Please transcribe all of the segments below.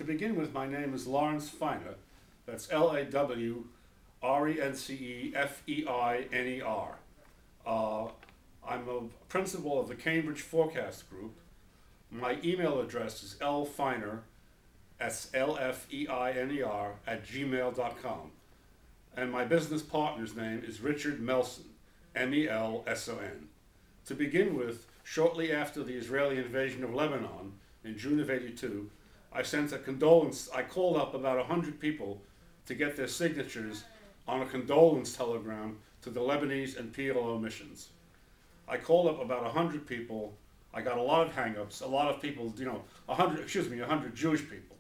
To begin with, my name is Lawrence Feiner. That's Lawrencefeiner. I'm a principal of the Cambridge Forecast Group. My email address is lfeiner, that's Lfeiner, @gmail.com. And my business partner's name is Richard Melson, Melson. To begin with, shortly after the Israeli invasion of Lebanon in June of '82, I sent a condolence. I called up about 100 people to get their signatures on a condolence telegram to the Lebanese and PLO missions. I called up about 100 people. I got a lot of hang-ups. A lot of people, 100 Jewish people.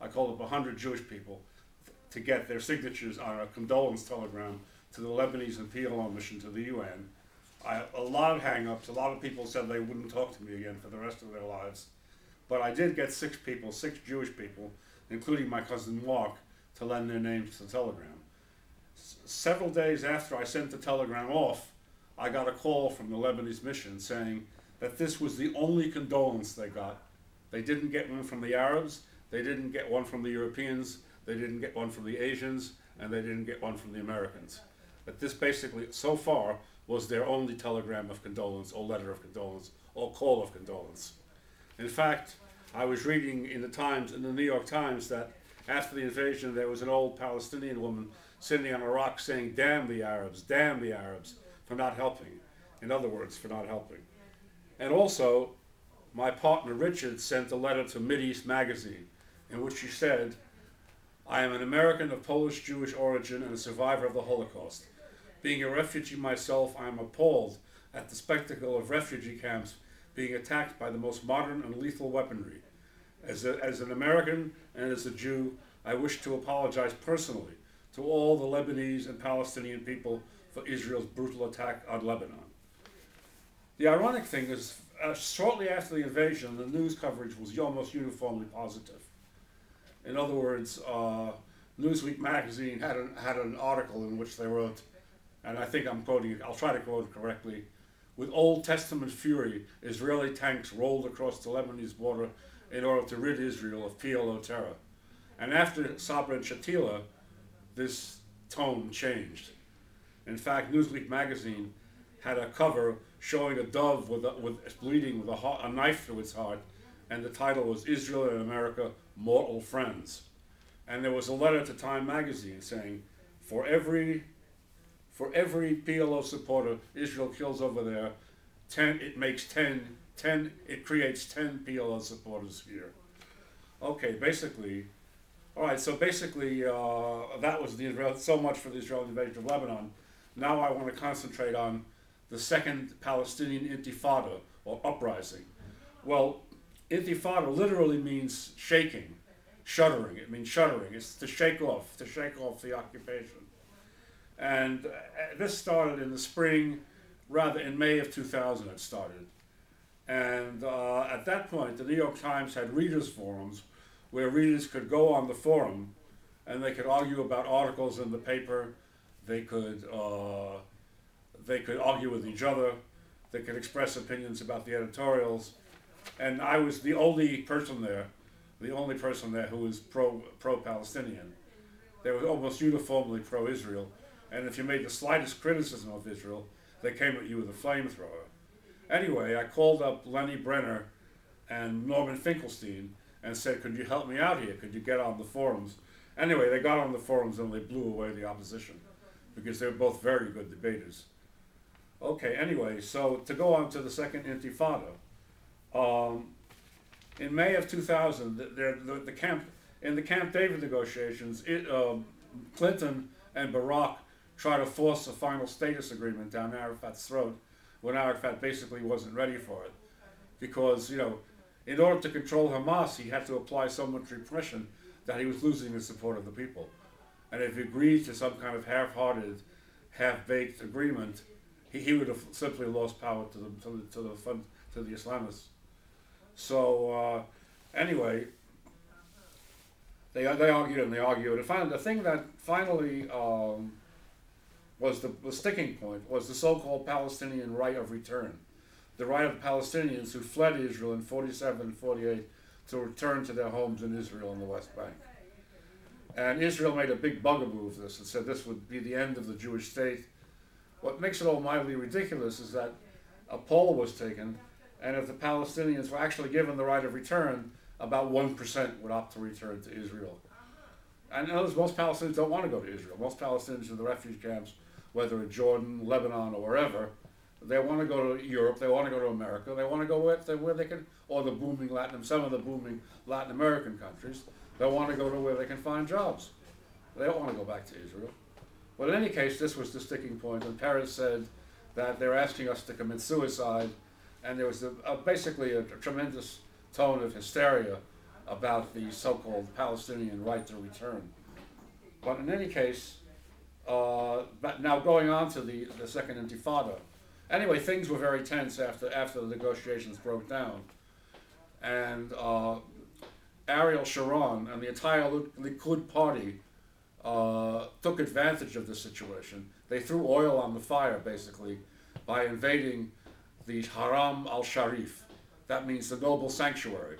I called up 100 Jewish people to get their signatures on a condolence telegram to the Lebanese and PLO mission to the UN. A lot of hang-ups. A lot of people said they wouldn't talk to me again for the rest of their lives. But I did get 6 Jewish people, including my cousin Mark, to lend their names to the telegram. Several days after I sent the telegram off, I got a call from the Lebanese mission saying that this was the only condolence they got. They didn't get one from the Arabs, they didn't get one from the Europeans, they didn't get one from the Asians, and they didn't get one from the Americans. That this basically, so far, was their only telegram of condolence, or letter of condolence, or call of condolence. In fact, I was reading in the New York Times, that after the invasion there was an old Palestinian woman sitting on a rock saying, damn the Arabs, for not helping. In other words, for not helping. And also, my partner Richard sent a letter to Mideast magazine in which she said, I am an American of Polish Jewish origin and a survivor of the Holocaust. Being a refugee myself, I am appalled at the spectacle of refugee camps being attacked by the most modern and lethal weaponry. As an American and as a Jew, I wish to apologize personally to all the Lebanese and Palestinian people for Israel's brutal attack on Lebanon. The ironic thing is, shortly after the invasion, the news coverage was almost uniformly positive. In other words, Newsweek magazine had an article in which they wrote, and I think I'm quoting it, I'll try to quote it correctly, with Old Testament fury, Israeli tanks rolled across the Lebanese border in order to rid Israel of PLO terror. And after Sabra and Shatila, this tone changed. In fact, Newsweek magazine had a cover showing a dove bleeding with a knife through its heart, and the title was Israel and America, Mortal Friends. And there was a letter to Time magazine saying, for every PLO supporter Israel kills over there, it creates 10 PLO supporters here. Okay, basically, all right, so basically that was so much for the Israeli invasion of Lebanon. Now I want to concentrate on the second Palestinian intifada, or uprising. Well, intifada literally means shaking, shuddering. It means shuddering. It's to shake off the occupation. And this started in the spring, rather in May of 2000 it started. And at that point, the New York Times had readers' forums where readers could go on the forum and they could argue about articles in the paper. They could argue with each other. They could express opinions about the editorials. And I was the only person there who was pro-Palestinian. They were almost uniformly pro-Israel. And if you made the slightest criticism of Israel, they came at you with a flamethrower. Anyway, I called up Lenny Brenner and Norman Finkelstein and said, could you help me out here? Could you get on the forums? Anyway, they got on the forums and they blew away the opposition because they were both very good debaters. Okay, anyway, so to go on to the second intifada. In May of 2000, in the Camp David negotiations, Clinton and Barack tried to force a final status agreement down Arafat's throat when Arafat basically wasn't ready for it. Because, in order to control Hamas, he had to apply so much repression that he was losing the support of the people. And if he agreed to some kind of half-hearted, half-baked agreement, he would have simply lost power to the Islamists. So anyway, they argued and they argued. And finally, the thing that finally was the sticking point was the so-called Palestinian right of return. The right of Palestinians who fled Israel in 47 and 48 to return to their homes in Israel and the West Bank. And Israel made a big bugaboo of this and said this would be the end of the Jewish state. What makes it all mildly ridiculous is that a poll was taken, and if the Palestinians were actually given the right of return, about 1% would opt to return to Israel. And notice most Palestinians don't want to go to Israel. Most Palestinians in the refugee camps, whether in Jordan, Lebanon, or wherever, they want to go to Europe, they want to go to America, they want to go where they can, or the booming some of the booming Latin American countries, they want to go to where they can find jobs. They don't want to go back to Israel. But in any case, this was the sticking point, and Peres said that they're asking us to commit suicide, and there was basically a tremendous tone of hysteria about the so-called Palestinian right to return. But in any case, but now going on to the Second Intifada. Anyway, things were very tense after the negotiations broke down. And Ariel Sharon and the entire Likud party took advantage of the situation. They threw oil on the fire, basically, by invading the Haram al-Sharif. That means the noble sanctuary.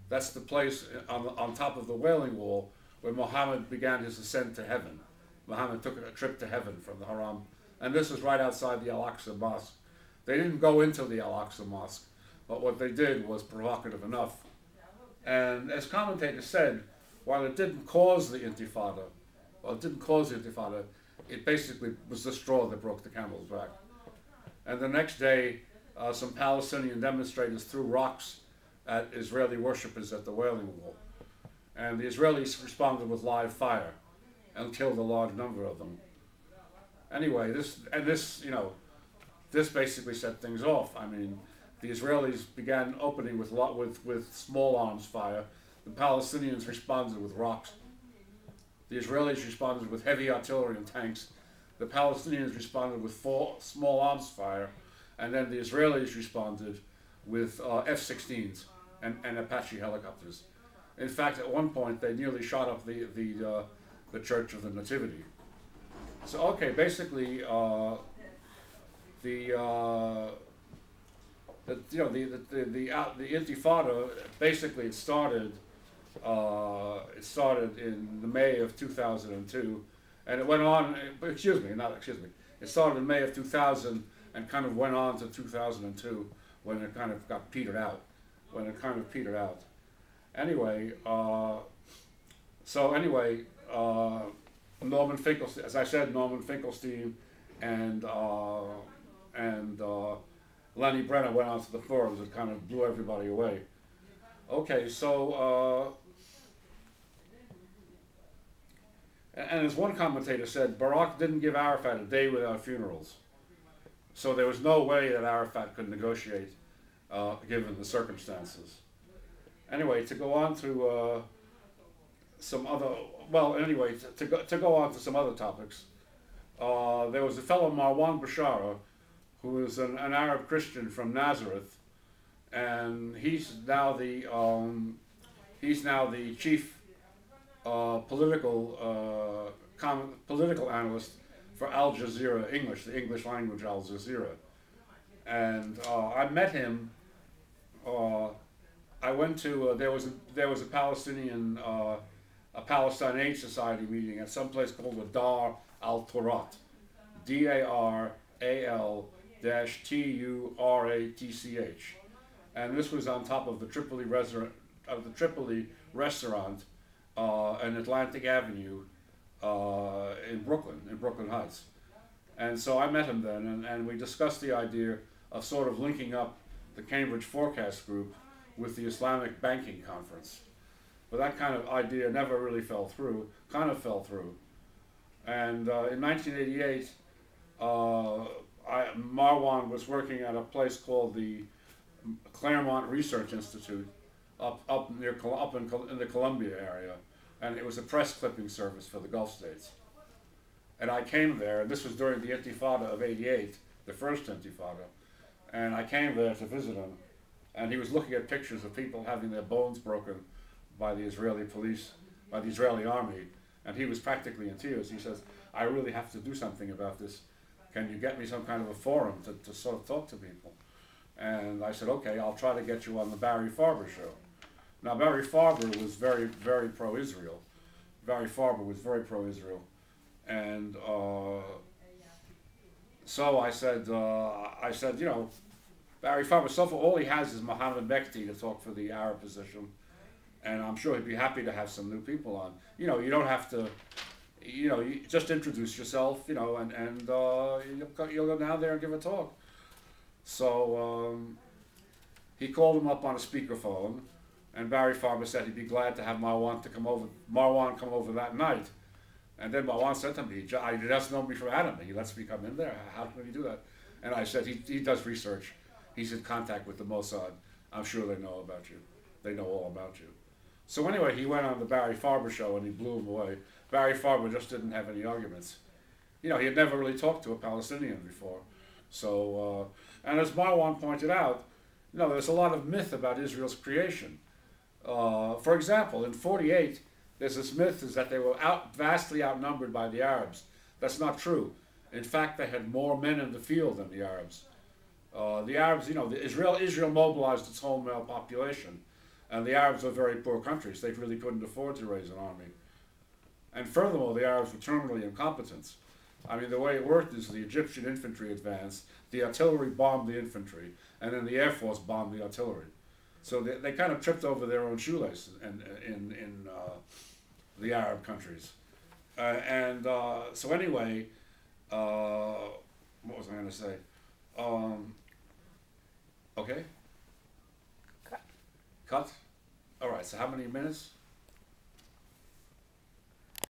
That's the place on top of the Wailing Wall where Muhammad began his ascent to heaven. Muhammad took a trip to heaven from the Haram. And this was right outside the Al-Aqsa Mosque. They didn't go into the Al-Aqsa Mosque, but what they did was provocative enough. And as commentators said, while it didn't cause the Intifada, it basically was the straw that broke the camel's back. And the next day, some Palestinian demonstrators threw rocks at Israeli worshippers at the Wailing Wall. And the Israelis responded with live fire and killed a large number of them. Anyway, this basically set things off. I mean, the Israelis began opening with small arms fire. The Palestinians responded with rocks. The Israelis responded with heavy artillery and tanks. The Palestinians responded with small arms fire, and then the Israelis responded with F-16s and Apache helicopters. In fact, at one point, they nearly shot up the Church of the Nativity. So, okay, basically, the Intifada, basically it started in the May of 2002, and it went on. It started in May of 2000 and kind of went on to 2002 when it kind of got petered out. Anyway, Norman Finkelstein, as I said, Norman Finkelstein and Lenny Brenner went onto the forums and kind of blew everybody away. Okay, so and as one commentator said, Barak didn't give Arafat a day without funerals. So there was no way that Arafat could negotiate given the circumstances. Anyway, to go on to some other, to go on to some other topics, there was a fellow Marwan Bashara, who is an Arab Christian from Nazareth, and he's now the chief political analyst for Al Jazeera English, the English language Al Jazeera. And I met him. I went to there was a Palestinian a Palestine Aid Society meeting at some place called the Dar al Turat, DARAL-TURATCH, and this was on top of the Tripoli restaurant in Atlantic Avenue in Brooklyn Heights. And so I met him then, and we discussed the idea of sort of linking up the Cambridge Forecast Group with the Islamic Banking Conference. But that kind of idea never really fell through, And in 1988, Marwan was working at a place called the Claremont Research Institute up in the Columbia area, and it was a press clipping service for the Gulf states. And I came there, and this was during the Intifada of '88, the first Intifada, and I came there to visit him, and he was looking at pictures of people having their bones broken by the Israeli police, by the Israeli army, and he was practically in tears. He says, "I really have to do something about this. Can you get me some kind of a forum to sort of talk to people?" And I said, "Okay, I'll try to get you on the Barry Farber show." Now Barry Farber was very pro-Israel. Barry Farber was very pro-Israel, and so I said, you know, Barry Farber, so far all he has is Mohammed Mekti to talk for the Arab position, and I'm sure he'd be happy to have some new people on. You know, you don't have to, you know, you just introduce yourself, you know, and you'll go down there and give a talk. So he called him up on a speakerphone, and Barry Farber said he'd be glad to have Marwan come over that night. And then Marwan said to me, he doesn't know me from Adam. He lets me come in there. How can he do that? And I said, he does research. He's in contact with the Mossad. I'm sure they know about you. They know all about you. So anyway, he went on the Barry Farber show and he blew him away. Barry Farber just didn't have any arguments. You know, he had never really talked to a Palestinian before. So, and as Marwan pointed out, you know, there's a lot of myth about Israel's creation. For example, in 48, there's this myth is that they were vastly outnumbered by the Arabs. That's not true. In fact, they had more men in the field than the Arabs. The Arabs, you know, Israel mobilized its whole male population, and the Arabs were very poor countries. They really couldn't afford to raise an army. And furthermore, the Arabs were terminally incompetent. I mean, the way it worked is the Egyptian infantry advanced, the artillery bombed the infantry, and then the Air Force bombed the artillery. So they kind of tripped over their own shoelaces in the Arab countries. So anyway, what was I going to say? Okay. Cut. Cut? All right, so how many minutes?